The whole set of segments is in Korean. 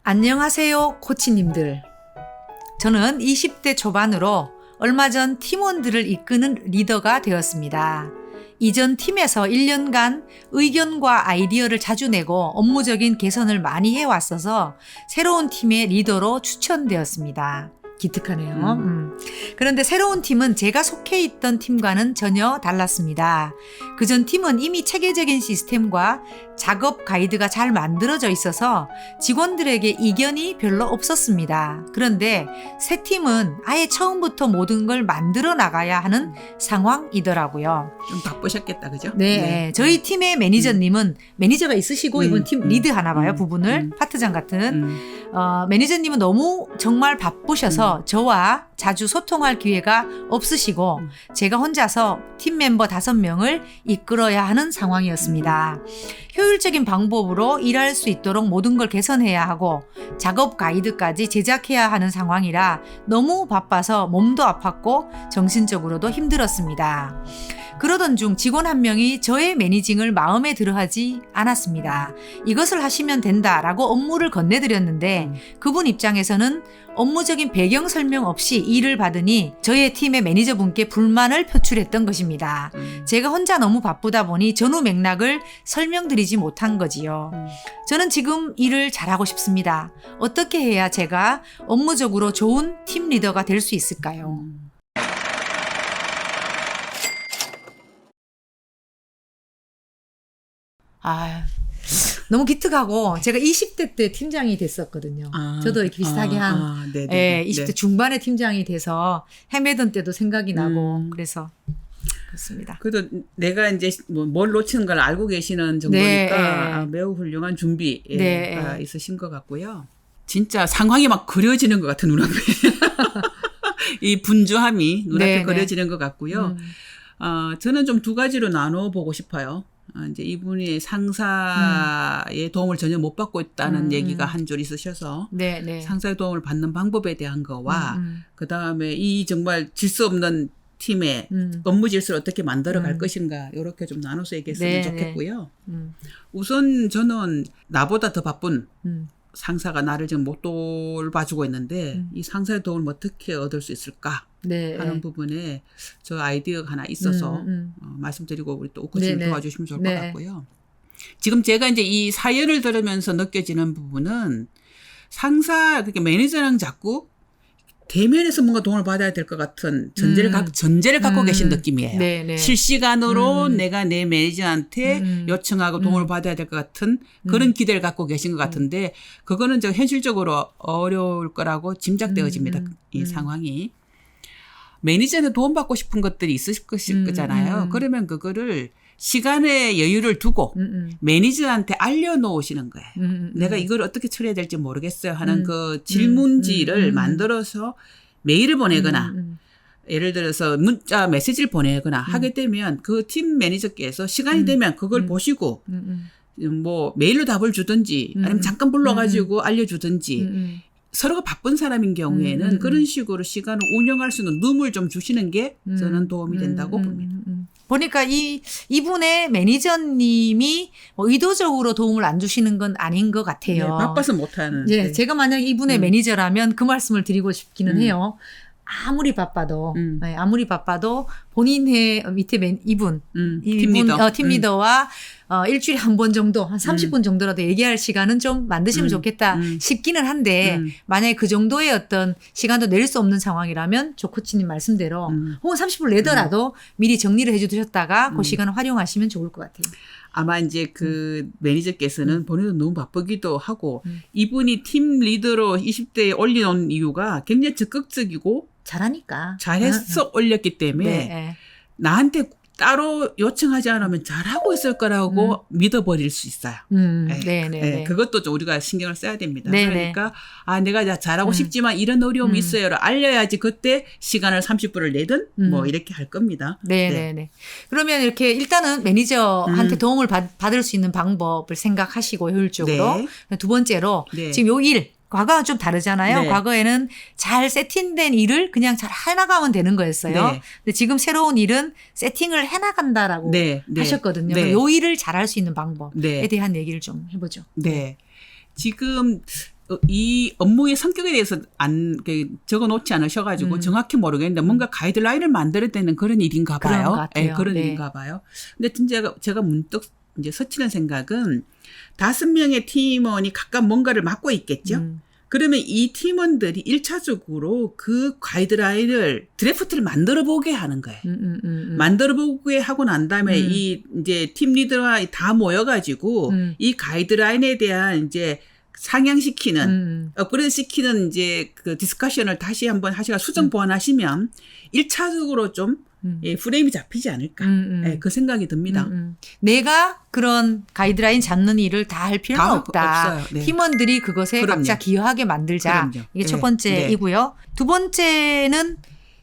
안녕하세요, 코치님들. 저는 20대 초반으로 얼마 전 팀원들을 이끄는 리더가 되었습니다. 이전 팀에서 1년간 의견과 아이디어를 자주 내고 업무적인 개선을 많이 해왔어서 새로운 팀의 리더로 추천되었습니다. 기특하네요. 그런데 새로운 팀은 제가 속해 있던 팀과는 전혀 달랐습니다. 그전 팀은 이미 체계적인 시스템과 작업 가이드가 잘 만들어져 있어서 직원들에게 이견이 별로 없었습니다. 그런데 새 팀은 아예 처음부터 모든 걸 만들어 나가야 하는 상황이더라고요. 좀 바쁘셨겠다, 그죠? 네. 저희 팀의 매니저님은 매니저가 있으시고 이번 팀 리드 하나 봐요, 부분을. 파트장 같은. 매니저님은 너무 정말 바쁘셔서 저와 자주 소통할 기회가 없으시고 제가 혼자서 팀 멤버 5명을 이끌어야 하는 상황이었습니다. 효율적인 방법으로 일할 수 있도록 모든 걸 개선해야 하고 작업 가이드까지 제작해야 하는 상황이라 너무 바빠서 몸도 아팠고 정신적으로도 힘들었습니다. 그러던 중 직원 한 명이 저의 매니징을 마음에 들어하지 않았습니다. 이것을 하시면 된다라고 업무를 건네드렸는데 그분 입장에서는 업무적인 배경 설명 없이 일을 받으니 저의 팀의 매니저분께 불만을 표출했던 것입니다. 제가 혼자 너무 바쁘다 보니 전후 맥락을 설명드리지 못한 거지요. 저는 지금 일을 잘하고 싶습니다. 어떻게 해야 제가 업무적으로 좋은 팀 리더가 될 수 있을까요? 너무 기특하고 제가 20대 때 팀장이 됐었거든요. 저도 이렇게 비슷하게 한 20대 중반에 팀장이 돼서 헤매던 때도 생각이 나고 그래서 그렇습니다. 그래도 내가 이제 뭘 놓치는 걸 알고 계시는 정도니까 매우 훌륭한 준비가 있으신 것 같고요. 진짜 상황이 막 그려지는 것 같은 눈앞에 이 분주함이 눈앞에 그려지는 것 같고요. 저는 좀 두 가지로 나눠 보고 싶어요. 이제 이분이 상사의 도움을 전혀 못 받고 있다는 얘기가 한 줄 있으셔서 상사의 도움을 받는 방법에 대한 거와 그 다음에 이 정말 질서 없는 팀의 업무 질서를 어떻게 만들어 갈 것인가 이렇게 좀 나눠서 얘기했으면 좋겠고요. 우선 저는 나보다 더 바쁜 상사가 나를 지금 못 돌봐주고 있는데 이 상사의 도움을 어떻게 얻을 수 있을까 하는 부분에 저 아이디어가 하나 있어서 말씀드리고 우리 또 오코치님 도와주시면 좋을 것 같고요. 지금 제가 이제 이 사연을 들으면서 느껴지는 부분은 상사, 그러니까 매니저랑 자꾸 대면에서 뭔가 도움을 받아야 될 것 같은 전제를 갖고 계신 느낌이에요. 실시간으로 내가 내 매니저한테 요청하고 도움을 받아야 될 것 같은 그런 기대를 갖고 계신 것 같은데 그거는 저 현실적으로 어려울 거라고 짐작되어집니다. 이 상황이. 매니저한테 도움받고 싶은 것들이 있을 거잖아요. 그러면 그거를 시간의 여유를 두고 매니저한테 알려놓으시는 거예요. 내가 이걸 어떻게 처리해야 될지 모르겠어요 하는 그 질문지를 만들어서 메일을 보내거나 예를 들어서 문자 메시지를 보내거나 하게 되면 그 팀 매니저께서 시간이 되면 그걸 보시고 뭐 메일로 답을 주든지 아니면 잠깐 불러가지고 알려주든지 서로가 바쁜 사람인 경우에는 그런 식으로 시간을 운영할 수 있는 룸을 좀 주시는 게 저는 도움이 된다고 봅니다. 보니까 이분의 매니저님이 뭐 의도적으로 도움을 안 주시는 건 아닌 것 같아요. 바빠서 못하는. 제가 만약 이분의 매니저라면 그 말씀을 드리고 싶기는 해요. 아무리 바빠도 본인의 밑에 이분 팀 리더와 일주일에 한 번 정도 한 30분 정도라도 얘기할 시간은 좀 만드시면 좋겠다 싶기는 한데 만약에 그 정도의 어떤 시간도 낼 수 없는 상황이라면 조 코치님 말씀대로 혹은 30분 내더라도 미리 정리를 해 주셨다가 그 시간을 활용하시면 좋을 것 같아요. 아마 이제 그 매니저께서는 본인도 너무 바쁘기도 하고 이분이 팀 리더로 20대에 올려놓은 이유가 굉장히 적극적이고 잘하니까. 잘해서 올렸기 때문에 나한테 따로 요청하지 않으면 잘하고 있을 거라고 믿어버릴 수 있어요. 그것도 좀 우리가 신경을 써야 됩니다. 그러니까 내가 잘하고 싶지만 이런 어려움이 있어요. 알려야지 그때 시간을 30분을 내든 뭐 이렇게 할 겁니다. 그러면 이렇게 일단은 매니저한테 도움을 받을 수 있는 방법을 생각하시고 효율적으로 두 번째로 지금 요 일 과거와 좀 다르잖아요. 과거에는 잘 세팅된 일을 그냥 잘 해나가면 되는 거였어요. 근데 지금 새로운 일은 세팅을 해나간다라고 하셨거든요. 요 일을 잘할 수 있는 방법에 대한 얘기를 좀 해보죠. 지금 이 업무의 성격에 대해서 적어 놓지 않으셔가지고 정확히 모르겠는데 뭔가 가이드라인을 만들어야 되는 그런 일인가 봐요. 그런 것 같아요. 그런 네. 일인가 봐요. 근데 진짜 제가 문득 이제 스치는 생각은 5명의 팀원이 각각 뭔가를 맡고 있겠죠. 그러면 이 팀원들이 1차적으로 그 가이드라인을 드래프트를 만들어 보게 하는 거예요. 만들어 보게 하고 난 다음에 이 이제 팀 리더와 다 모여가지고 이 가이드라인에 대한 이제 상향시키는 업그레이드 시키는 이제 그 디스커션을 다시 한번 하시고 수정 보완하시면 1차적으로 좀 예, 프레임이 잡히지 않을까. 예, 그 생각이 듭니다. 내가 그런 가이드라인 잡는 일을 다 할 필요는 없다. 없어요. 네. 팀원들이 그것에 그럼요. 각자 기여하게 만들자. 그럼요. 이게 첫 네. 번째이고요. 두 번째는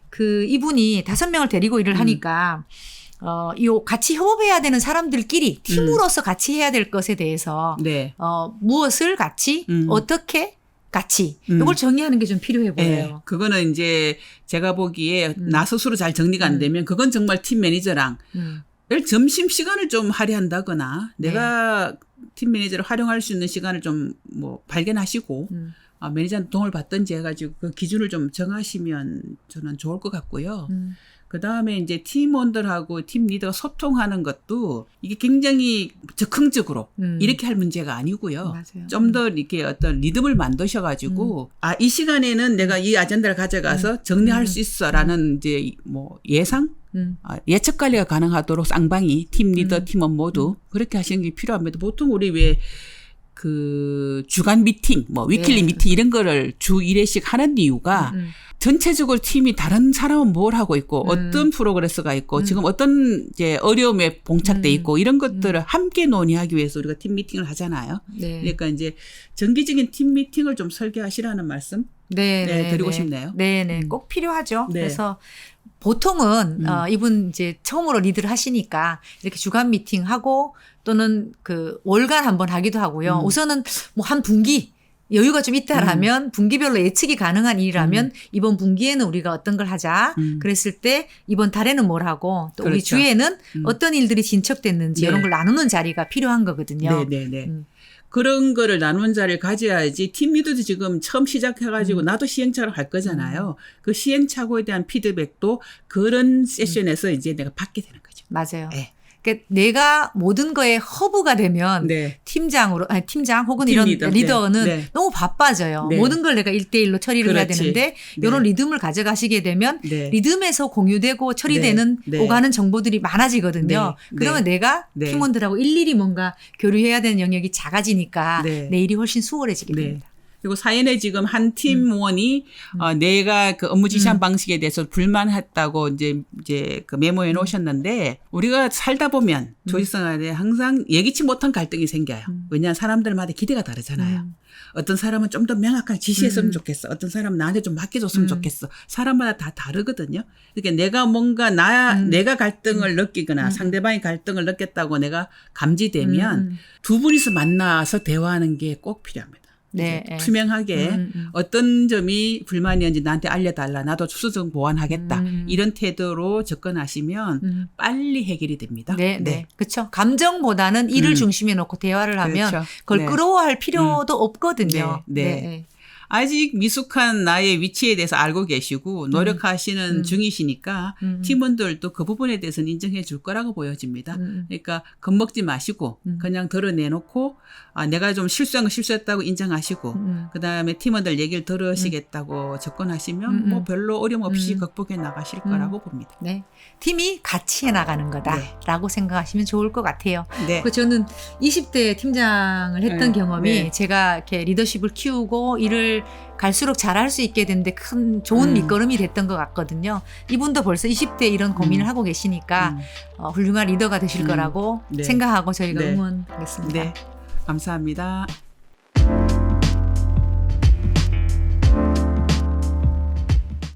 그 이분이 5명을 데리고 일을 하니까 요 같이 협업해야 되는 사람들끼리 팀으로서 같이 해야 될 것에 대해서 네. 무엇을 같이 어떻게 같이 이걸 정의하는 게 좀 필요해 보여요. 네. 그거는 이제 제가 보기에 나 스스로 잘 정리가 안 되면 그건 정말 팀 매니저랑 점심 시간을 좀 할애한다거나 내가 팀 매니저를 활용할 수 있는 시간을 좀 뭐 발견하시고 매니저한테 도움을 받든지 해가지고 그 기준을 좀 정하시면 저는 좋을 것 같고요. 그 다음에 이제 팀원들하고 팀 리더가 소통하는 것도 이게 굉장히 적극적으로 이렇게 할 문제가 아니고요. 좀 더 이렇게 어떤 리듬을 만드셔가지고 이 시간에는 내가 이 아젠다를 가져가서 정리할 수 있어라는 이제 뭐 예상? 예측 관리가 가능하도록 쌍방이 팀 리더, 팀원 모두 그렇게 하시는 게 필요합니다. 보통 우리 왜 그 주간 미팅, 뭐 위클리 미팅 이런 거를 주 1회씩 하는 이유가 전체적으로 팀이 다른 사람은 뭘 하고 있고 어떤 프로그레스가 있고 지금 어떤 이제 어려움에 봉착돼 있고 이런 것들을 함께 논의하기 위해서 우리가 팀 미팅을 하잖아요. 네. 그러니까 이제 정기적인 팀 미팅을 좀 설계하시라는 말씀 드리고 싶네요. 네네. 꼭 필요하죠. 네. 그래서 보통은 이분 이제 처음으로 리드를 하시니까 이렇게 주간 미팅 하고 또는 그 월간 한번 하기도 하고요. 우선은 뭐 한 분기 여유가 좀 있다라면 분기별로 예측이 가능한 일이라면 이번 분기에는 우리가 어떤 걸 하자. 그랬을 때 이번 달에는 뭘 하고 또 우리 그렇죠. 주에는 어떤 일들이 진척됐는지 네. 이런 걸 나누는 자리가 필요한 거거든요. 네네네. 그런 거를 나누는 자리를 가져야지 팀 리더도 지금 처음 시작해가지고 나도 시행착오를 할 거잖아요. 그 시행착오에 대한 피드백도 그런 세션에서 이제 내가 받게 되는 거죠. 맞아요. 네. 그러니까 내가 모든 거에 허브가 되면 네. 팀장 혹은 팀 이런 리더. 리더는 네. 너무 바빠져요. 네. 모든 걸 내가 1대1로 처리를 해야 그렇지. 되는데 네. 이런 리듬을 가져가시게 되면 네. 리듬에서 공유되고 처리되는 네. 오가는 정보들이 많아지거든요. 네. 그러면 내가 네. 팀원들하고 일일이 뭔가 교류해야 되는 영역이 작아지니까 네. 내 일이 훨씬 수월해지게 네. 됩니다. 그리고 사연에 지금 한 팀원이 내가 그 업무 지시한 방식에 대해서 불만했다고 이제 그 메모해 놓으셨는데 우리가 살다 보면 조직생활에 항상 예기치 못한 갈등이 생겨요. 왜냐하면 사람들마다 기대가 다르잖아요. 어떤 사람은 좀 더 명확하게 지시했으면 좋겠어. 어떤 사람은 나한테 좀 맡겨줬으면 좋겠어. 사람마다 다 다르거든요. 그러니까 내가 뭔가 내가 갈등을 느끼거나 상대방이 갈등을 느꼈다고 내가 감지되면 두 분이서 만나서 대화하는 게 꼭 필요합니다. 네. 투명하게 어떤 점이 불만이었는지 나한테 알려달라. 나도 수정 보완하겠다. 이런 태도로 접근하시면 빨리 해결이 됩니다. 네, 네. 그렇죠. 감정보다는 일을 중심에 놓고 대화를 하면 그렇죠. 그걸 네. 끌어할 필요도 없거든요. 네, 네. 아직 미숙한 나의 위치에 대해서 알고 계시고 노력하시는 중이시니까 팀원들도 그 부분에 대해서는 인정해 줄 거라고 보여집니다. 그러니까 겁먹지 마시고 그냥 드러내놓고 내가 좀 실수한 거 실수했다고 인정하시고 그다음에 팀원들 얘기를 들으시겠다고 접근하시면 뭐 별로 어려움 없이 극복해 나가실 거라고 봅니다. 네. 팀이 같이 해나가는 거다라고 생각하시면 좋을 것 같아요. 네. 그 저는 20대 팀장을 했던 경험이 네. 제가 이렇게 리더십을 키우고 일을 갈수록 잘할 수 있게 되는데 큰 좋은 밑거름이 됐던 것 같거든요. 이분도 벌써 20대 이런 고민을 하고 계시니까 훌륭한 리더가 되실 거라고 네. 생각하고 저희가 네. 응원하겠습니다. 네. 감사합니다.